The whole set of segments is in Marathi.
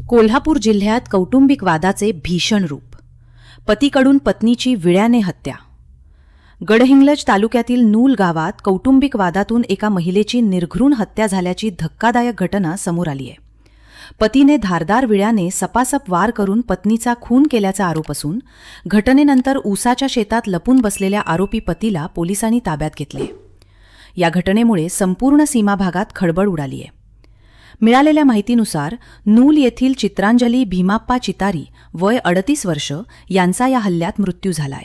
कोल्हापूर जिल्ह्यात कौटुंबिक वादाचे भीषण रूप. पतीकडून पत्नीची विळ्याने हत्या. गडहिंग्लज तालुक्यातील नूल गावात कौटुंबिक वादातून एका महिलेची निर्घृण हत्या झाल्याची धक्कादायक घटना समोर आली आहे. पतीने धारदार विळ्याने सपासप वार करून पत्नीचा खून केल्याचा आरोप असून घटनेनंतर ऊसाच्या शेतात लपून बसलेल्या आरोपी पतीला पोलिसांनी ताब्यात घेतले. या घटनेमुळे संपूर्ण सीमा भागात खळबळ उडाली आहे. मिळालेल्या माहितीनुसार नूल येथील चित्रांजली भीमाप्पा चितारी वय 38 वर्ष यांचा या हल्ल्यात मृत्यू झालाय,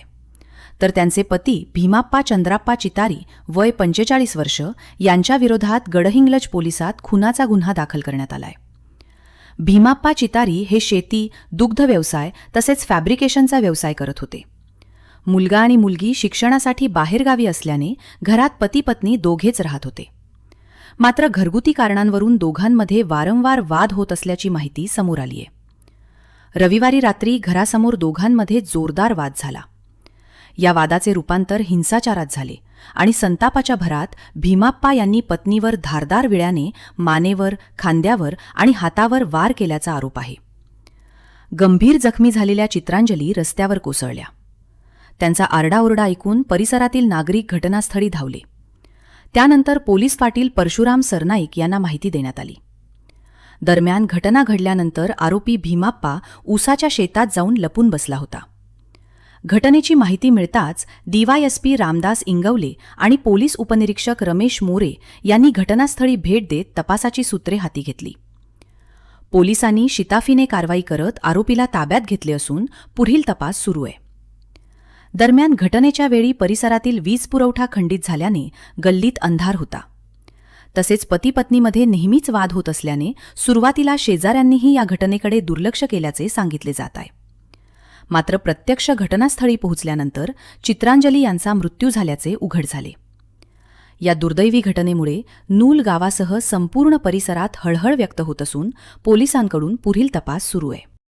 तर त्यांचे पती भीमाप्पा चंद्राप्पा चितारी वय 45 वर्ष यांच्या विरोधात गडहिंग्लज पोलिसात खुनाचा गुन्हा दाखल करण्यात आलाय. भीमाप्पा चितारी हे शेती, दुग्ध व्यवसाय तसेच फॅब्रिकेशनचा व्यवसाय करत होते. मुलगा आणि मुलगी शिक्षणासाठी बाहेरगावी असल्याने घरात पती पत्नी दोघेच राहत होते. मात्र घरगुती कारणांवरून दोघांमध्ये वारंवार वाद होत असल्याची माहिती समोर आली आहे. रविवारी रात्री घरासमोर दोघांमध्ये जोरदार वाद झाला. या वादाचे रूपांतर हिंसाचारात झाले आणि संतापाच्या भरात भीमाप्पा यांनी पत्नीवर धारदार विळ्याने मानेवर, खांद्यावर आणि हातावर वार केल्याचा आरोप आहे. गंभीर जखमी झालेल्या चित्रांजली रस्त्यावर कोसळल्या. त्यांचा आरडाओरडा ऐकून परिसरातील नागरिक घटनास्थळी धावले. त्यानंतर पोलीस पाटील परशुराम सरनाईक यांना माहिती देण्यात आली. दरम्यान घटना घडल्यानंतर आरोपी भीमाप्पा ऊसाच्या शेतात जाऊन लपून बसला होता. घटनेची माहिती मिळताच DYSP रामदास इंगवले आणि पोलीस उपनिरीक्षक रमेश मोरे यांनी घटनास्थळी भेट देत तपासाची सूत्रे हाती घेतली. पोलिसांनी शिताफीने कारवाई करत आरोपीला ताब्यात घेतले असून पुढील तपास सुरू आहे. दरम्यान घटनेच्या वेळी परिसरातील वीज पुरवठा खंडित झाल्याने गल्लीत अंधार होता. तसेच पती पत्नीमध्ये नेहमीच वाद होत असल्याने सुरुवातीला शेजाऱ्यांनीही या घटनेकडे दुर्लक्ष केल्याचे सांगितले जात आहे. मात्र प्रत्यक्ष घटनास्थळी पोहोचल्यानंतर चित्रांजली यांचा मृत्यू झाल्याचे उघड झाले. या दुर्दैवी घटनेमुळे नूल गावासह संपूर्ण परिसरात हळहळ व्यक्त होत असून पोलिसांकडून पुढील तपास सुरू आहे.